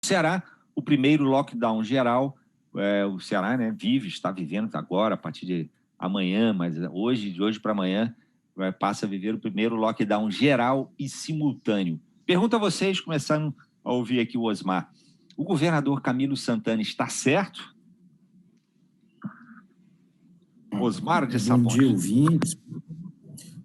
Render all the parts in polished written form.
Ceará, o primeiro lockdown geral, o Ceará, né, está vivendo agora, a partir de amanhã, mas hoje, de hoje para amanhã, passa a viver o primeiro lockdown geral e simultâneo. Pergunto a vocês, começando a ouvir aqui o Osmar, o governador Camilo Santana está certo? Osmar de Sá Ponte. Bom dia, ouvintes.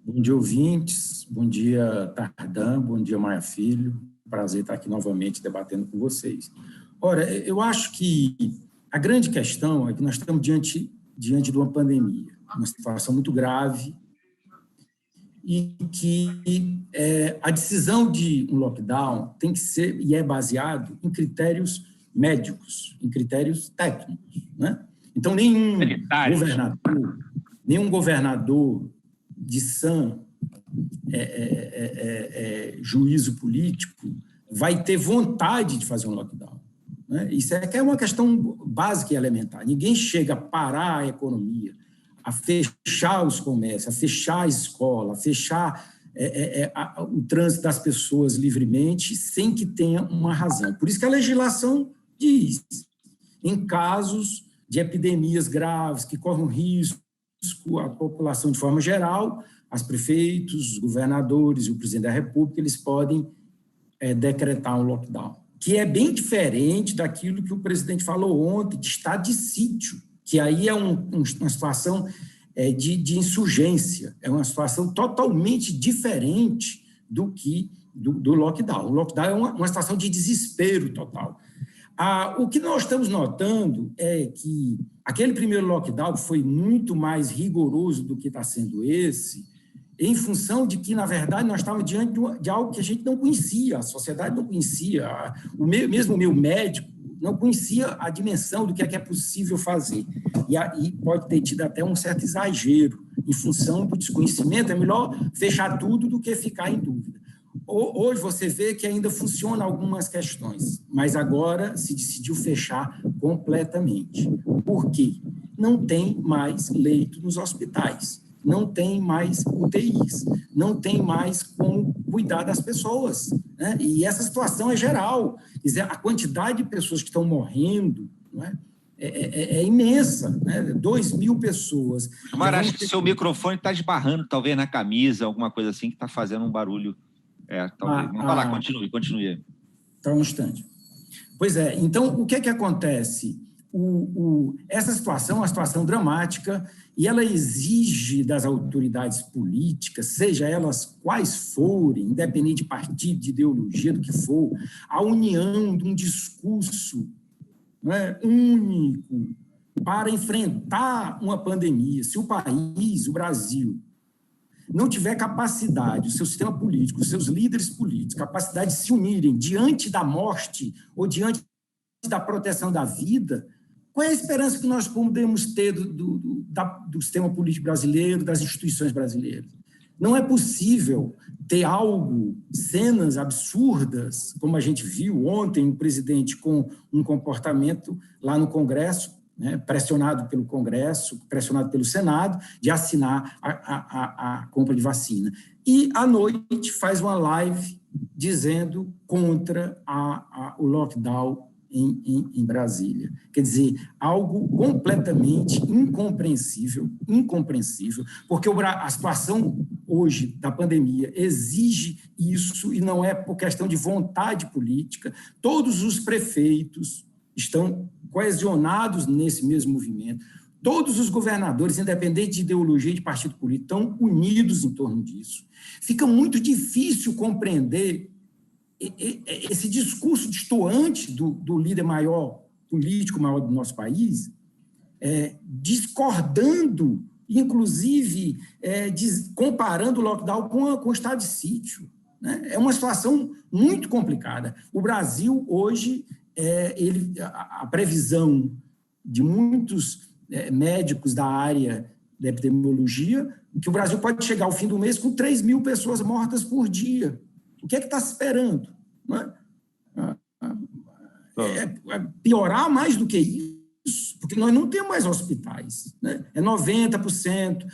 Bom dia, ouvintes. Bom dia, Tardan. Bom dia, Maia Filho. Prazer estar aqui novamente debatendo com vocês. Ora, eu acho que a grande questão é que nós estamos diante de uma pandemia, uma situação muito grave, e que a decisão de um lockdown tem que ser, e é baseado em critérios médicos, em critérios técnicos, né? Então, nenhum governador de sã juízo político vai ter vontade de fazer um lockdown, né? Isso é uma questão básica e elementar. Ninguém chega a parar a economia, a fechar os comércios, a fechar a escola, a fechar o trânsito das pessoas livremente, sem que tenha uma razão. Por isso que a legislação diz, em casos de epidemias graves que correm risco à população de forma geral, os prefeitos, os governadores e o presidente da República, eles podem decretar um lockdown, que é bem diferente daquilo que o presidente falou ontem, de estado de sítio, que aí é uma situação de insurgência, é uma situação totalmente diferente do lockdown. O lockdown é uma situação de desespero total. O que nós estamos notando é que aquele primeiro lockdown foi muito mais rigoroso do que está sendo esse, em função de que, na verdade, nós estávamos diante de algo que a gente não conhecia, a sociedade não conhecia, mesmo o meu médico não conhecia a dimensão do que é possível fazer. E aí pode ter tido até um certo exagero, em função do desconhecimento. É melhor fechar tudo do que ficar em dúvida. Hoje você vê que ainda funciona algumas questões, mas agora se decidiu fechar completamente. Por quê? Não tem mais leito nos hospitais, não tem mais UTIs, não tem mais como cuidar das pessoas, né? E essa situação é geral. Quer dizer, a quantidade de pessoas que estão morrendo, não é imensa, né? 2.000 pessoas. Mas acho que seu microfone está esbarrando, talvez, na camisa, alguma coisa assim, que está fazendo um barulho. Talvez. Vamos falar, continue. Está um instante. Pois é, então, o que acontece? Essa situação é uma situação dramática e ela exige das autoridades políticas, seja elas quais forem, independente de partido, de ideologia, do que for, a união de um discurso, né, único para enfrentar uma pandemia. Se o país, o Brasil, não tiver capacidade, o seu sistema político, os seus líderes políticos, capacidade de se unirem diante da morte ou diante da proteção da vida, qual é a esperança que nós podemos ter do sistema político brasileiro, das instituições brasileiras? Não é possível ter cenas absurdas, como a gente viu ontem, o presidente com um comportamento lá no Congresso, né, pressionado pelo Congresso, pressionado pelo Senado, de assinar a compra de vacina. E, à noite, faz uma live dizendo contra o lockdown em Brasília. Quer dizer, algo completamente incompreensível, porque a situação hoje da pandemia exige isso, e não é por questão de vontade política. Todos os prefeitos estão coesionados nesse mesmo movimento. Todos os governadores, independente de ideologia e de partido político, estão unidos em torno disso. Fica muito difícil compreender esse discurso destoante do líder político maior do nosso país, discordando, inclusive comparando o lockdown com o estado de sítio, né? É uma situação muito complicada. O Brasil, hoje, a previsão de muitos médicos da área da epidemiologia, que o Brasil pode chegar ao fim do mês com 3.000 pessoas mortas por dia. O que está se esperando? Não é piorar mais do que isso, porque nós não temos mais hospitais, né? 90%,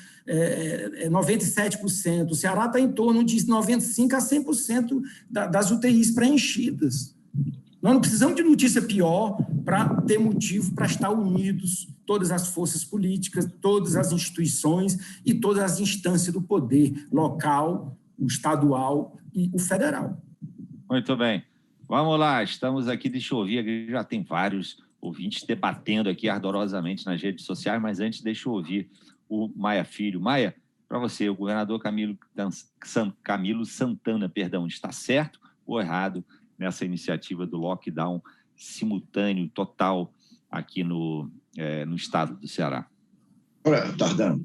97%. O Ceará está em torno de 95% a 100% das UTIs preenchidas. Nós não precisamos de notícia pior para ter motivo para estar unidos, todas as forças políticas, todas as instituições e todas as instâncias do poder local, o estadual e o federal. Muito bem. Vamos lá, estamos aqui, deixa eu ouvir, já tem vários ouvintes debatendo aqui ardorosamente nas redes sociais, mas antes deixa eu ouvir o Maia Filho. Maia, para você, o governador Camilo Santana, está certo ou errado nessa iniciativa do lockdown simultâneo, total, aqui no estado do Ceará? Olha, Tardan,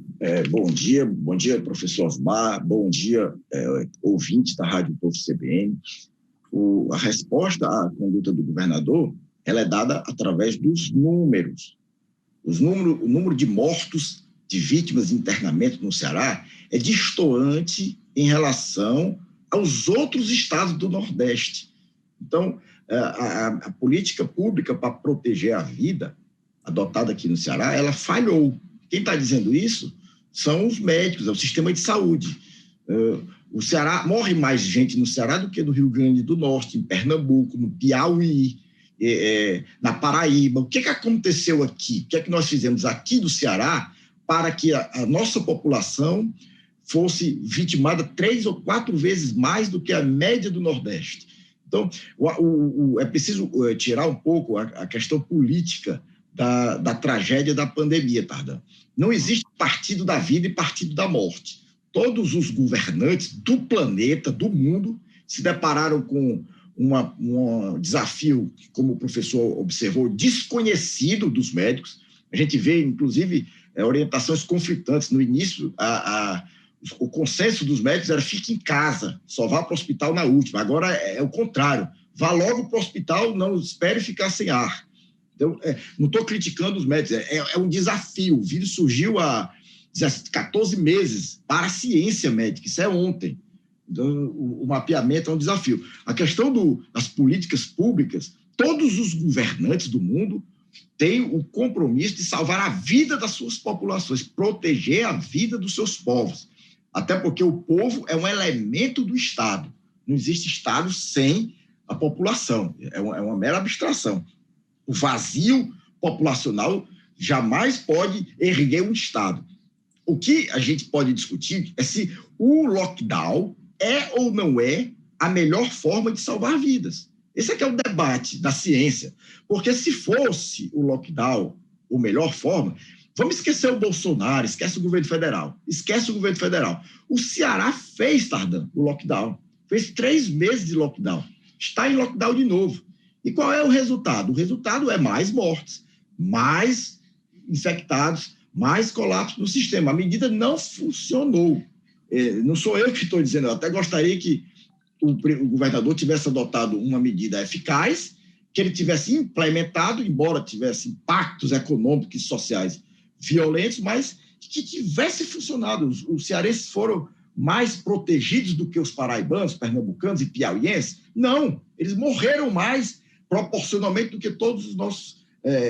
bom dia, professor Osmar, bom dia, ouvinte da Rádio Povo CBN. A resposta à conduta do governador, ela é dada através dos números. O número de mortos, de vítimas de internamento no Ceará é destoante em relação aos outros estados do Nordeste. Então, a política pública para proteger a vida adotada aqui no Ceará, ela falhou. Quem está dizendo isso são os médicos, é o sistema de saúde. O Ceará, morre mais gente no Ceará do que no Rio Grande do Norte, em Pernambuco, no Piauí, na Paraíba. O que aconteceu aqui? O que é que nós fizemos aqui do Ceará para que a nossa população fosse vitimada 3 ou 4 vezes mais do que a média do Nordeste? Então, é preciso tirar um pouco a questão política da tragédia da pandemia, Tardan. Não existe partido da vida e partido da morte. Todos os governantes do planeta, do mundo, se depararam com um desafio, como o professor observou, desconhecido dos médicos. A gente vê, inclusive, orientações conflitantes. No início, o consenso dos médicos era fique em casa, só vá para o hospital na última. Agora é o contrário. Vá logo para o hospital, não espere ficar sem ar. Então, não estou criticando os médicos, é um desafio. O vírus surgiu há 14 meses para a ciência médica, isso é ontem. Então, o mapeamento é um desafio. A questão das políticas públicas, todos os governantes do mundo têm o compromisso de salvar a vida das suas populações, proteger a vida dos seus povos. Até porque o povo é um elemento do Estado. Não existe Estado sem a população, é uma mera abstração. O vazio populacional jamais pode erguer um Estado. O que a gente pode discutir é se o lockdown é ou não é a melhor forma de salvar vidas. Esse aqui é o debate da ciência. Porque se fosse o lockdown a melhor forma, vamos esquecer o Bolsonaro, esquece o governo federal. O Ceará fez, Tardan, o lockdown. Fez 3 meses de lockdown. Está em lockdown de novo. E qual é o resultado? O resultado é mais mortes, mais infectados, mais colapso no sistema. A medida não funcionou. Não sou eu que estou dizendo, eu até gostaria que o governador tivesse adotado uma medida eficaz, que ele tivesse implementado, embora tivesse impactos econômicos e sociais violentos, mas que tivesse funcionado. Os cearenses foram mais protegidos do que os paraibanos, pernambucanos e piauienses? Não, eles morreram mais proporcionalmente do que todos os nossos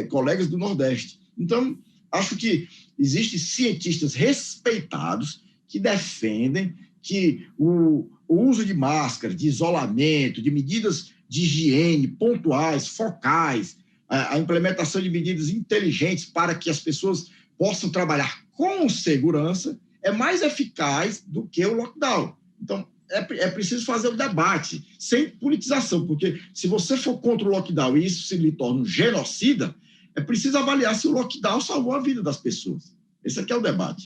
colegas do Nordeste. Então, acho que existem cientistas respeitados que defendem que o uso de máscara, de isolamento, de medidas de higiene pontuais, focais, a implementação de medidas inteligentes para que as pessoas possam trabalhar com segurança é mais eficaz do que o lockdown. Então, é preciso fazer o debate, sem politização, porque se você for contra o lockdown e isso se lhe torna um genocida, é preciso avaliar se o lockdown salvou a vida das pessoas. Esse aqui é o debate.